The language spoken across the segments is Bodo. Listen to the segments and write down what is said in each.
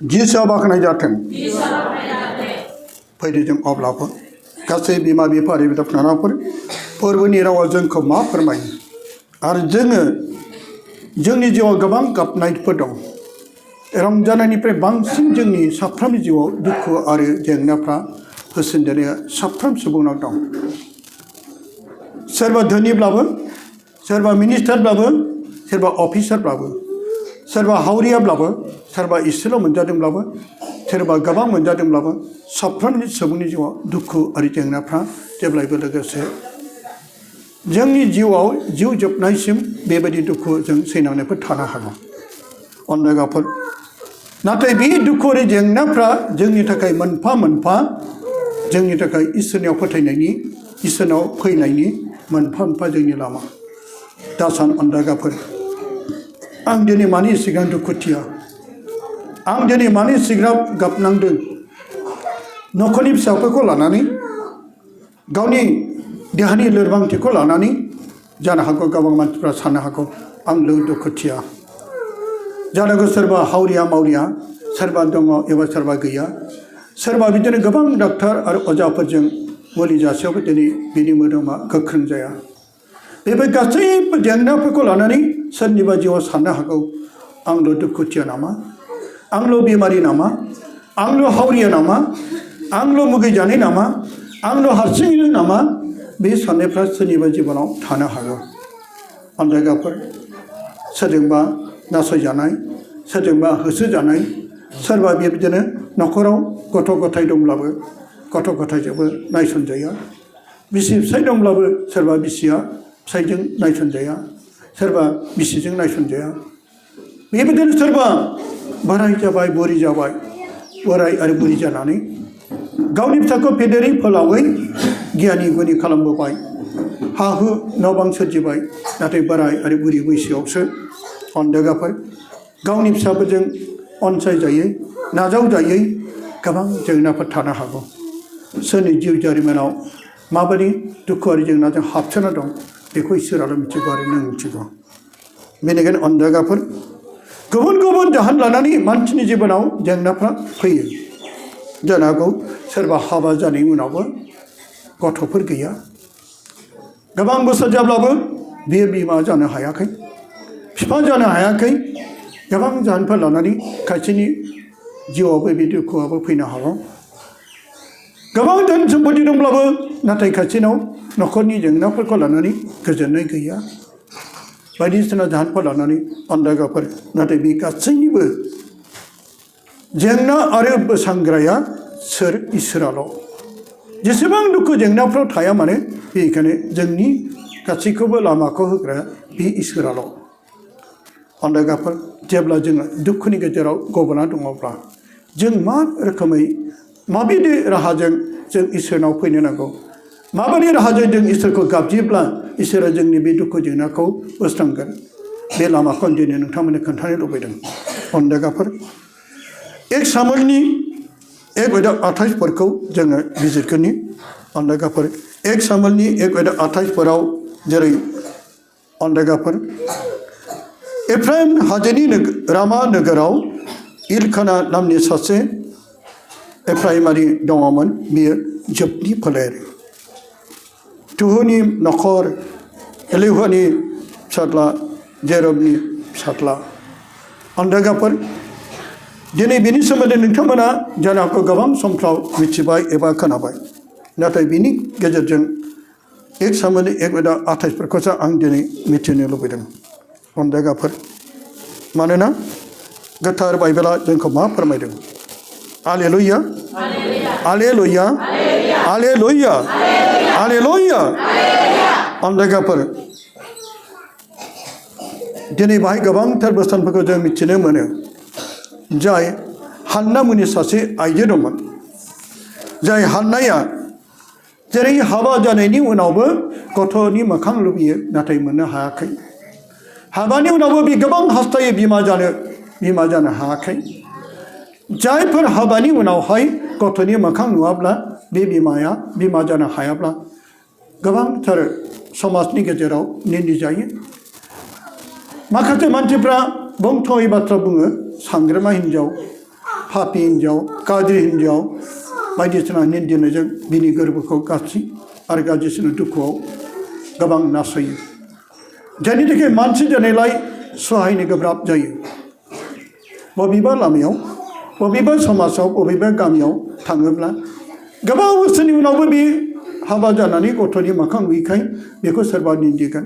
जिसुआ बाख्नाय जाथों फैदो जों अब्लाबो गासै बिमा बिफा आरो बिदा फंबायफोर फोरबोनि रावा जोंखौ मा फोरमायो आरो जोंनि जिउआव गोबां गाबनायफोर दं रंजानायनिफ्राय बांसिन जोंनि साफ्रोमनि जिउआव दुखु आरो जेंनाफ्रा होसिनदेरनाया साफ्रोम सुबुंनाव दं सोरबा धोनिब्लाबो सोरबा मिनिस्टारब्लाबो सोरबा अफिसारब्लाबो सोरबा हावरियाब्लाबो सोरबा इसेल' मोनजादोंब्लाबो सोरबा गोबां मोनजादोंब्लाबो साफ्रोमनि सुबुंनि जिउआव दुखु आरो जेंनाफ्रा जेब्लायबो लोगोसे जोंनि जिउआव जिउ जोबनायसिम बेबायदि दुखु जों सैनांनायफोर थानो हागौ अनगाफोर नाथाय बे दुखु आरो जेंनाफ्रा जोंनि थाखाय मोनफा मोनफा जोंनि थाखाय इसोरनियाव फोथायनायनि इसोरनाव फैनायनि मोनफा मोनफा जोंनि लामा दासान अनगाफोर आं दिनै मानि सिगां दुखुथिया आं दिनै मानि सिगां गाबनांदों न'खरनि फिसाफोरखौ लानानै गावनि देहानि लोरबांथिखौ लानानै जानो हागौ गोबां मानसिफ्रा साननो हागौ आं दुखुथिया जानो हागौ सोरबा हावरिया मावरिया सोरबा दङ एबा सोरबा गैया सोरबा बिदिनो गोबां डाक्टार आरो अजाफोरजों मुलि जासेयावबो दिनै बिनि मोदोमा गोख्रों जाया बेफोर गासैबो जेंनाफोरखौ लानानै सोरनिबा जिउआव साननो हागौ आंल' दुखुथिया नामा आंल' बेमारि नामा आंल' हावरिया नामा आंल' मुगैजानाय नामा आंल' हारसिङैनो नामा बे साननायफ्रा सोरनिबा जिबनाव थानो हागौ अनगाफोर सोरजोंबा नासयजानाय सोरजोंबा होसोजानाय सोरबा बेबायदिनो न'खराव गथ' गथाय दंब्लाबो गथ' गथायजोंबो नायसनजाया बिसि फिसाय दंब्लाबो सोरबा बिसिया फिसायजों नायसनजाया सोरबा बिसिजों नायसनजाया बेबायदिनो सोरबा बोराय जाबाय बुरि जाबाय बोराय आरो बुरि जानानै गावनि फिसाखौ फेदेरै फोलावै गियानि गुनि खालामबोबाय हा हु न' बां सोरजिबाय नाथाय बोराय आरो बुरि बैसोआवसो अनगाफोर गावनि फिसाफोरजों अनसायजायै नाजावजायै गोबां जेंनाफोर थानो हागौ सोरनि जिउ जारिमिनाव माबायदि दुखु आरो जेंनाजों हाबसोना दं बेखौ इसोराल' मिथिगौ आरो नों मिथिगौ बेनिखायनो अनगाफोर गुबुन गुबुन जाहोन लानानै मानसिनि जिबनाव जेंनाफ्रा फैयो जानो हागौ सोरबा हाबा जानायनि उनावबो गथ'फोर गैया गोबां बोसोर जाब्लाबो बियो बिमा जानो हायाखै बिफा जानो हायाखै गोबां जाहोनफोर लानानै खायसेनि जिउआवबो बे दुखुआबो फैनो हागौ गोबां धोन सम्पति दंब्लाबो नाथाय खायसेनाव न'खरनि जेंनाफोरखौ लानानै गोजोननाय गैया बायदिसिना जाहोनफोर लानानै अनगाफोर नाथाय बे गासैनिबो जेंना आरो बोसांग्राया सोर इसोराल' जेसेबां दुखु जेंनाफ्राव थाया मानो बेनिखायनो जोंनि गासैखौबो लामाखौ होग्राया बे इसोराल' अनगाफोर जेब्ला जोङो दुखुनि गेजेराव गब'ना दङब्ला जों मा रोखोमै माबायदि राहाजों जों इसोरनाव फैनो नांगौ माबायदि राहाजों जों इसोरखौ गाबज्रियोब्ला इसोरा जोंनि बे दुखु जेंनाखौ बोस्रांगोन बे लामाखौ आं दिनै नोंथांमोननो खोन्थानो लुबैदों अनगाफोर 1 सामुएलनि 1:28 जोङो बिजिरगोननि अनगाफोर 1 सामुएलनि 1:28 जेरै अनगाफोर एफ्राइम हाजोनि रामा नोगोराव इलखाना नामनि सासे एफ्राइमारि दङमोन बियो जोबनि फोलेर तुहुनि नखर एलिहुनि फिसाज्ला जेरबनि फिसाज्ला अनगाफोर दिनै बिनि सोमोन्दै नोंथांमोना जानो हागौ गोबां समफ्राव मिथिबाय एबा खोनाबाय नाथाय बिनि गेजेरजों 1 सामुएलनि 1:28 आं दिनै मिथिनो लुबैदों अनगाफोर मानोना गोथार बाइबेला जोंखौ मा फोरमायदों हालेलुया हालेलुया हालेलुया हालेलुया अनगाफोर दिनै बाहाय गोबांथार बोसोनफोरखौ जों मिथिनो मोनो जाय हान्ना मुंनि सासे आइजो दंमोन जाय हान्नाया जेरै हाबा जानायनि उनावबो गथ'नि मोखां लुबैयो नाथाय मोननो हायाखै हाबानि उनावबो बे गोबां हास्थायो बिमा जानो हायाखै जायफोर हाबानि उनावहाय गथ'नि मोखां नुवाब्ला बे बिमा जानो हायाब्ला गोबांथार समाजनि गेजेराव निन्दि जायो माखासे मानसिफ्रा बुंथावै बाथ्रा बुङो सांग्रामा हिन्जाव पापी हिन्जाव गाज्रि हिन्जाव बायदिसिना निन्दिनायजों बिनि गोरबोखौ गाज्रि आरो गाज्रिसिन दुखुआव गोबां नासयो जायनि थाखाय मानसि जानायलाय सहायनो गोब्राब जायो बबेबा लामायाव बबेबा समाजाव बबेबा गामियाव थाङोब्ला गोबाव बोसोरनि उनावबो बे हाबा जानानै गथ'नि मोखां नुयैखाय बेखौ सोरबा निन्दिगोन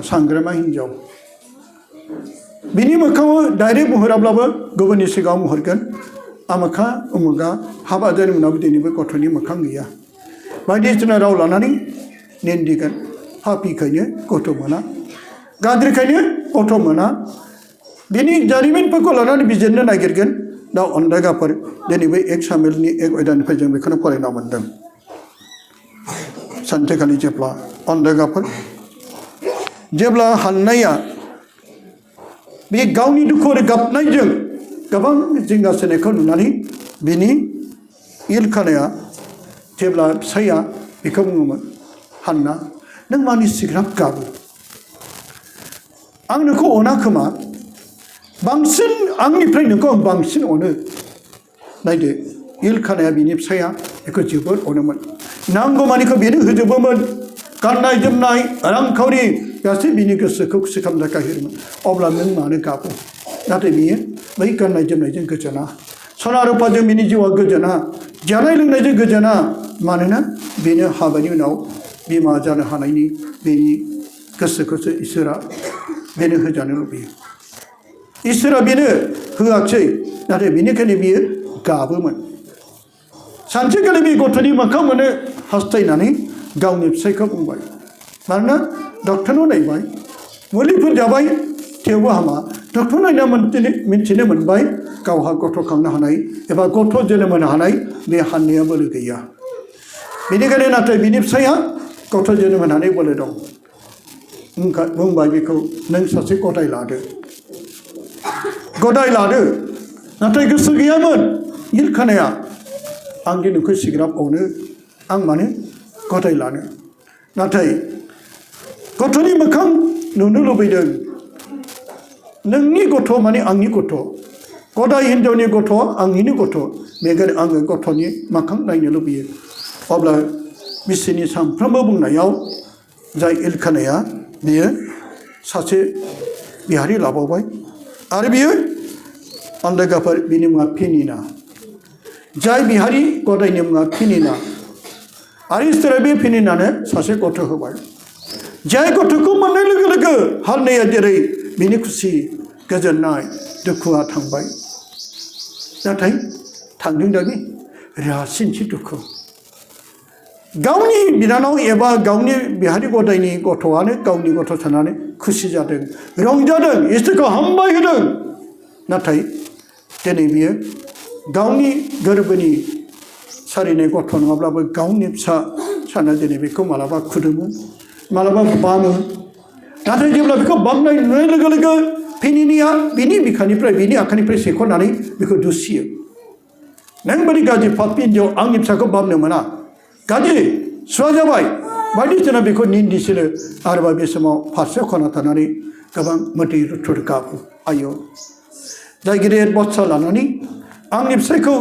सांग्रामा हिन्जाव बिनि मोखाङाव डाइरेक्ट महराब्लाबो गुबुननि सिगाङाव महरगोन आमोखा उमुगा हाबा जानायनि उनावबो दिनैबो गथ'नि मोखां गैया बायदिसिना राव लानानै निन्दिगोन पापिखायनो गथ' मोना गाज्रिखायनो गथ' मोना बिनि जारिमिनफोरखौ लानानै बिजिरनो नागिरगोन दा अन्दायगाफोर दिनैबो 1 सामुएलनि 1 अध्यायनिफ्राय जों बेखौनो फरायना मोन्दों सानसेखालि जेब्ला अन्दायगाफोर जेब्ला हान्नाया बे गावनि दुखु आरो गाबनायजों गोबां जिंगासिनायखौ नुनानै बिनि इलखानाया जेब्ला फिसाया बेखौ बुङोमोन हान्ना नों मानि सिग्राब गाबो आं नोंखौ अना खोमा बांसिन आंनिफ्राय नोंखौ आं बांसिन अनो नायदो इलखानाया बिनि फिसाया बेखौ जोबोद अनोमोन नांगौमानिखौ बेनो होजोबोमोन गाननाय जोमनाय रांखावरि गासै बिनि गोसोखौ खुसि खालामनो थाखाय होयोमोन अब्ला नों मानो गाबो नाथाय बियो बै गाननाय जोमनायजों गोजोना सना रुपाजों बिनि जिउआ गोजोना जानाय लोंनायजों गोजोना मानोना बेनो हाबानि उनाव बिमा जानो हानायनि बेनि गोसोखौसो इसोरा बेनो होजानो लुबैयो इसोरा बेनो होआखिसै नाथाय बेनिखायनो बियो गाबोमोन सानसेखालि बे गथ'नि मोखां मोननो हास्थायनानै गावनि फिसायखौ बुंबाय मानोना डक्टरनाव नायबाय मुलिफोर जाबाय थेवबो हामा डक्टर नायना मिन्थिनो मोनबाय गावहा गथ' खांनो हानाय एबा गथ' जोनोम होनो हानाय बे हान्नाया बोलो गैया बेनिखायनो नाथाय बिनि फिसाया गथ' जोनोम होनानै बोलो दं बुंबाय बेखौ नों सासे गदाय लादो नाथाय गोसो गैयामोन इलखानाया आं दि नोंखौ सिग्राब अनो आं मानो गदाय लानो नाथाय गथ'नि मोखां नुनो लुबैदों नोंनि गथ' माने आंनि गथ' गदाय हिन्जावनि गथ' आंनिनो गथ' बेखायनो आङो गथ'नि मोखां नायनो लुबैयो अब्ला बिसिनि सानफ्रोमबो बुंनायाव जाय इलखानाया बियो सासे बिहारि लाबावबाय आरो बियो अन्दायगाफोर बिनि मुङा फेनिना जाय बिहारि गदायनि मुङा फेनिना आरो इसोरा बे फेनिनानो सासे गथ' होबाय जाय गथ'खौ मोननाय लोगो लोगो हान्नाया जेरै बिनि खुसि गोजोननाय दुखुआ थांबाय नाथाय थांदों दा बे रासिनसो दुखु गावनि बिनानाव एबा गावनि बिहारि गदायनि गथ'आनो गावनि गथ' साननानै खुसि जादों रंजादों इसोरखौ हामबाय होदों नाथाय दिनै बियो गावनि गोरबोनि सारिनाय गथ' नङाब्लाबो गावनि फिसा सानना दिनै बेखौ मालाबा खुदुमो मालाबा बामो नाथाय जेब्ला बेखौ बामनाय नुनाय लोगो लोगो फेनिनिया बिनि बिखानिफ्राय बिनि आखाइनिफ्राय सेख'नानै बेखौ दुसियो नों बायदि गाज्रि पापि हिन्जाव आंनि फिसाखौ बामनो मोना गाज्रि सुवा जाबाय बायदिसिना बेखौ निन्दिसिनो आरोबाव बे समाव फारसेयाव खना थानानै गोबां मोदै रुथुर गाबो आयौ जाय गिदिर बाथ्रा लानानै आंनि फिसायखौ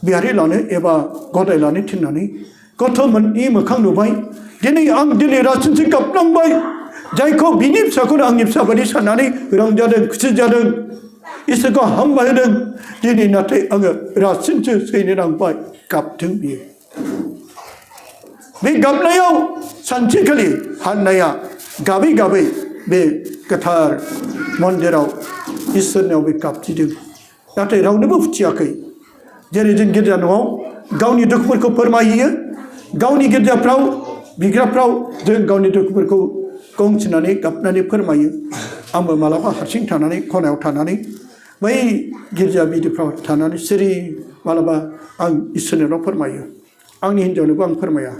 बिहारि लानो एबा गदाय लानो थिननानै गथ'नि मोखां नुबाय दिनै रासिनसो गाबनांबाय जायखौ बिनि फिसाखौनो आंनि फिसा बायदि साननानै रंजादों खुसि जादों इसोरखौ हामबाय होदों दिनै नाथाय आङो रासिनसो सैनो नांबाय गाबदों बियो बे गाबनायाव सानसेखालि हान्नाया गाबै गाबै बे गोथार मन्दिराव इसोरनियाव बे गाबजिदों नाथाय रावनोबो फुथियाखै जेरै जों गिर्जा न'आव गावनि दुखुफोरखौ फोरमायहैयो गावनि गिर्जाफ्राव बिग्राफ्राव जों गावनि दुखुफोरखौ गंथिनानै गाबनानै फोरमायो आंबो मालाबा हारसिं थानानै खनायाव थानानै बै गिर्जा बिदिफ्राव थानानै सिरि मालाबा आं इसोरनाव फोरमायो आंनि हिन्जावनोबो आं फोरमाया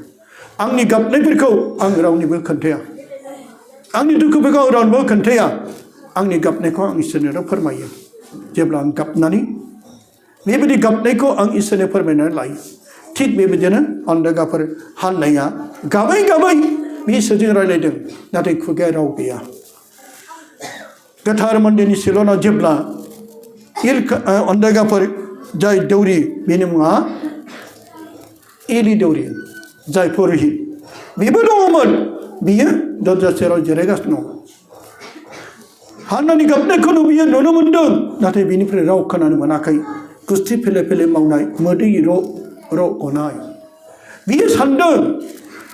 आंनि गाबनायफोरखौ आं रावनिबो खोन्थाया आंनि दुखुफोरखौ आं रावनोबो खोन्थाया आंनि गाबनायखौ आं इसोरनाव फोरमायो जेब्ला आं गाबनानै बेबायदि गाबनायखौ आं इसोरनो फोरमायनानै लायो थिग बेबायदिनो अन्दायगाफोर हान्नाया गाबै गाबै बे इसोरजों रायज्लायदों नाथाय खुगाया राव गैया गोथार मन्दिरनि सिलनाव जेब्ला अन्दायगाफोर जाय दौरि बेनि मुङा एलि दौरि जाय पुरहित बेबो दङमोन बियो दरजा सेराव जिरायगासिनो दं हान्नानि गाबनायखौनो बियो नुनो मोनदों नाथाय बिनिफ्राय राव खोनानो मोनाखै गुस्थि फेले फेले मावनाय मोदै र' गनाय बियो सानदों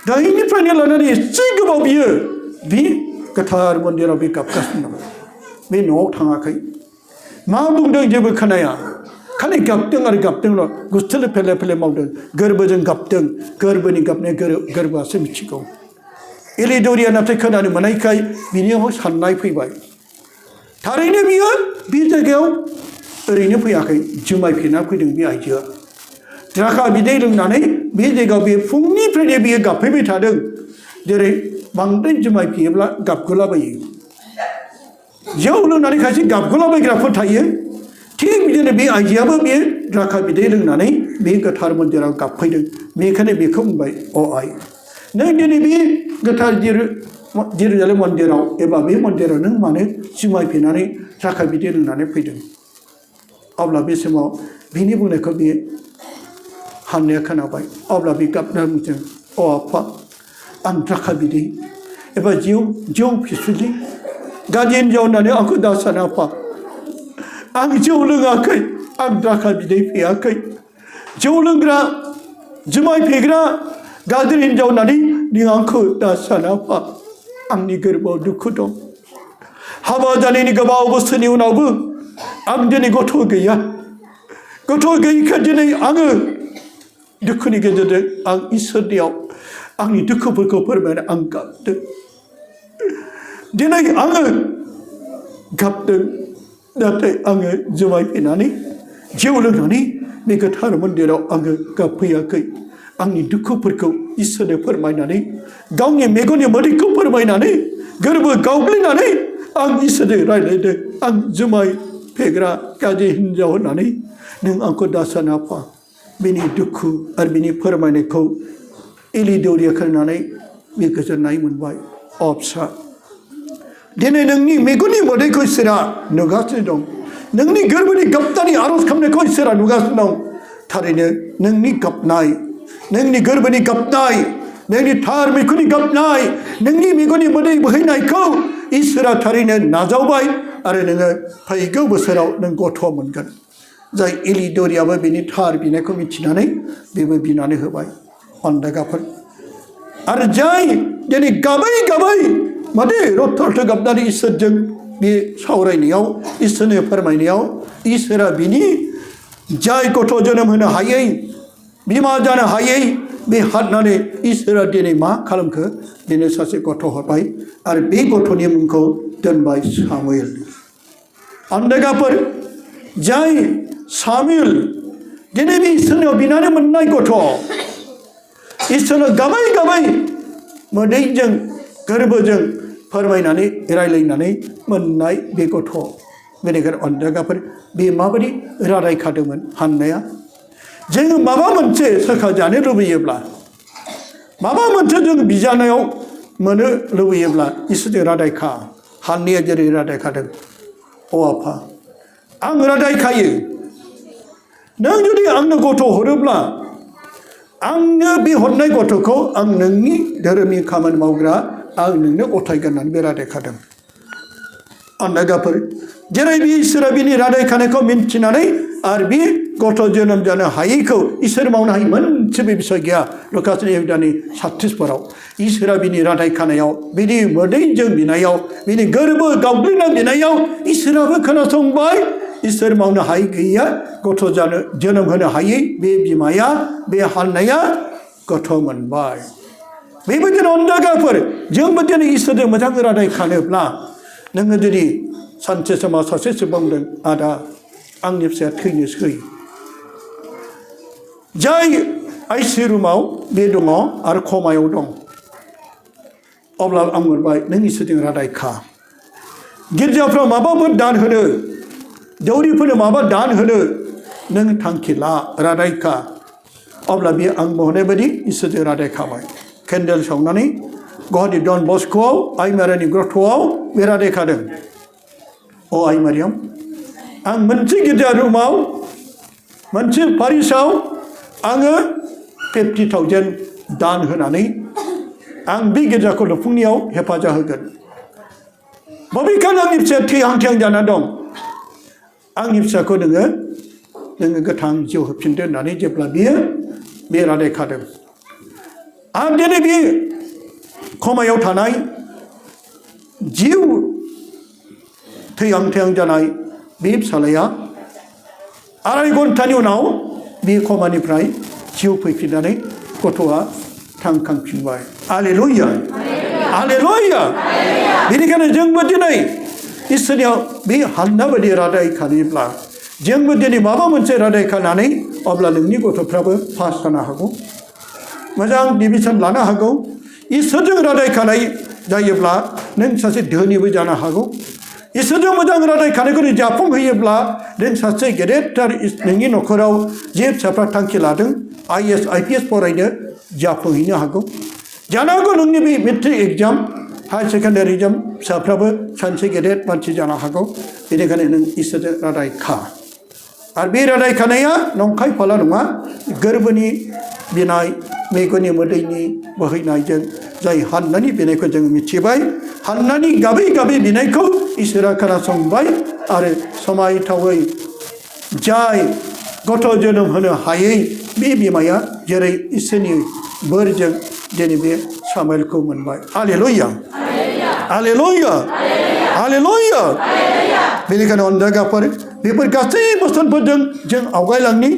दाहिनिफ्रायनो लानानै एसे गोबाव बियो बे गोथार मन्दिराव बे गाबगासिनो दं बे न'आव थाङाखै मा बुंदों जेबो खोनाया खालि गाबदों आरो गाबदोंल' गुस्थि फेले फेले मावदों गोरबोजों गाबदों गोरबोनि गाबनाय गोरबोआसो मिथिगौ एलि दौरिया नाथाय खोनानो मोननायखाय बिनियाव साननाय फैबाय थारैनो बियो बे जायगायाव ओरैनो फैयाखै जुमाय फेना फैदों बे आइजोआ द्राखा बिदै लोंनानै बे जायगायाव बे फुंनिफ्रायनो बियो गाबफैबाय थादों जेरै बांद्राय जुमाय फेयोब्ला गाबगुलाबायो जौ लोंनानै खायसे गाबगुलाबायग्राफोर थायो थिग बिदिनो बे आइजोआबो बे द्राखा बिदै लोंनानै बे गोथार मन्दिराव गाबफैदों बेनिखायनो बेखौ बुंबाय आइ नों दिनै बे गोथार जेरुजालेम मन्दिराव एबा बे मन्दिराव नों मानो जुमाय फेनानै द्राखा बिदै लोंनानै फैदों अब्ला बे समाव बिनि बुंनायखौ बे हान्नाया खोनाबाय अब्ला बे गाबना बुंदों आफा आं द्राखा बिदै एबा जौ फिसुलि गाज्रि हिन्जाव होननानै आंखौ दा सान आफा आं जौ लोङाखै आं द्राखा बिदै फेयाखै जौ लोंग्रा जुमाय फेग्रा गाज्रि हिन्जाव होननानै नों आंखौ दा सान आफा आंनि गोरबोआव दुखु दं हाबा जानायनि गोबाव बोसोरनि उनावबो आं दिनै गथ' गैया गथ' गैयैखाय दिनै आङो दुखुनि गेजेरजों आं इसोरनियाव आंनि दुखुफोरखौ फोरमायनो आं गाबदों दिनै आङो गाबदों नाथाय आङो जुमाय फेनानै जौ लोंनानै बे गोथार मन्दिराव आङो गाबफैयाखै आंनि दुखुफोरखौ इसोरनो फोरमायनानै गावनि मेगननि मोदैखौ फोरमायनानै गोरबो गावग्लिनानै आं इसोरजों रायज्लायदों आं जुमाय फेग्रा गाज्रि हिन्जाव होननानै नों आंखौ दासान आफा बिनि दुखु आरो बिनि फोरमायनायखौ एलि दौरिया खोनानानै बे गोजोननाय मोनबाय फिसा दिनै नोंनि मेगननि मोदैखौ इसोरा नुगासिनो दं नोंनि गोरबोनि गाबनानै आर'ज खालामनायखौ इसोरा नुगासिनो दं थारैनो नोंनि गाबनाय नोंनि गोरबोनि गाबनाय नोंनि थार मेगननि गाबनाय नोंनि मेगननि मोदै बोहैनायखौ इसोरा थारैनो नाजावबाय आरो नोङो फैगौ बोसोराव नों गथ' मोनगोन जाय एलि दौरियाबो बिनि थार बिनायखौ मिथिनानै बेबो बिनानै होबाय अन्दागाफोर आरो जाय दिनै गाबै गाबै माने रथ' रथ' गाबनानै इसोरजों बे सावरायनायाव इसोरनो फोरमायनायाव इसोरा बिनि जाय गथ' जोनोम होनो हायै बिमा जानो हायै बे हादनानै इसोरा दिनै मा खालामखो दिनै सासे गथ' हरबाय आरो बे गथ'नि मुंखौ दोनबाय सामुएल अन्दागाफोर जाय सामुएल दिनै बे इसोरनियाव बिनानै मोननाय गथ' इसोरनो गाबै गाबै मोदैजों गोरबोजों फोरमायनानै रायलायनानै मोननाय बे गथ' बेनिखायनो अन्दागाफोर बे माबायदि रादाय खादोंमोन हान्नाया जोङो माबा मोनसे सोरखा जानो लुबैयोब्ला माबा मोनसे जों बिजानायाव मोनो लुबैयोब्ला इसोरजों रादाय खा हान्नाया जेरै रादाय खादों आफा आं रादाय खायो नों जुदि आंनो गथ' हरोब्ला आंनो बे हरनाय गथ'खौ आं नोंनि धोरोमनि खामानि मावग्रा आं नोंनो गथायगोन होननानै बे रादाय खादों अन्दागाफोर जेरै बे इसोरा बिनि रादाय खानायखौ मिन्थिनानै आरो बे गथ' जोनोम जानो हायैखौ इसोर मावनो हायै मोनसेबो बिसय गैया लुकासनि इहुदानि 36 इसोरा बिनि रादाय खानायाव बिनि मोदैजों बिनायाव बिनि गोरबो गावग्लिना बिनायाव इसोराबो खोनासंबाय इसोर मावनो हायै गैया गथ' जोनोम होनो हायै बे बिमाया बे हान्नाया गथ' मोनबाय बेबायदिनो अन्दागाफोर जोंबो दिनै इसोरजों मोजां रादाय खानोब्ला नोङो जुदि सानसे समाव सासे सुबुं बुंदों आदा आंनि फिसाया थैनोसै जाय आइसि रुमाव बे दङ आरो खमायाव दं अब्ला आं मोनबाय नों इसोरजों रादाय खा गिर्जाफ्राव माबाफोर दान होनो दौरिफोरनो माबा दान होनो नों थांखि ला रादाय खा अब्ला बे आं बुंनाय बायदि इसोरजों रादाय खाबाय केन्डेल सावनानै गुवाहाटी डन बस्क'आव आइ मारियानि ग्रथ'आव बे रादाय खादों आइ मारियाम आं मोनसे गिर्जा रुमाव मोनसे पारिसाव आङो 50,000 दान होनानै आं बे गिर्जाखौ लुफुंनायाव हेफाजाब होगोन बबेखानि आंनि फिसाया थैहां थैहां जाना दं आंनि फिसाखौ नोङो गोथां जिउ होफिनदो होननानै जेब्ला बियो बे रादाय खादों आरो दिनै बे खमायाव थानाय जिउ थैहां थैहां जानाय बे फिसालाया 2.5 घन्टानि उनाव बे खमानिफ्राय जिउ फैफिननानै गथ'आ थांखांफिनबाय हालेलुया हालेलुया बेनिखायनो जोंबो दिनै इसोरनियाव बे हान्ना बायदि रादाय खायोब्ला जोंबो दिनै माबा मोनसे रादाय खानानै अब्ला नोंनि गथ'फ्राबो पास जानो हागौ मोजां डिभिजन लानो हागौ इसोरजों रादाय खानाय जायोब्ला नों सासे धोनिबो जानो हागौ इसोरजों मोजां रादाय खानायखौ नों जाफुंहोयोब्ला नों सासे गेदेरथार नोंनि न'खराव जे फिसाफ्रा थांखि लादों IAS IPS फरायनो जाफुंहैनो हागौ जानो हागौ नोंनि बे matric exam higher secondary exam फिसाफ्राबो सानसे गेदेर मानसि जानो हागौ बेनिखायनो नों इसोरजों रादाय खा आरो बे रादाय खानाया नंखाय फाला नङा गोरबोनि बिनाय मेगननि मोदैनि बोहैनायजों जाय हान्नानि बिनायखौ जों मिथिबाय हान्नानि गाबै गाबै बिनायखौ इसोरा खोनासंबाय आरो समायथावै जाय गथ' जोनोम होनो हायै बे बिमाया जेरै इसोरनि बोरजों दिनै बे सामुएलखौ मोनबाय हालेलुया हालेलुया हालेलुया बेनिखायनो अनजागाफोर बेफोर गासै बोसोनफोरजों जों आवगायलांनि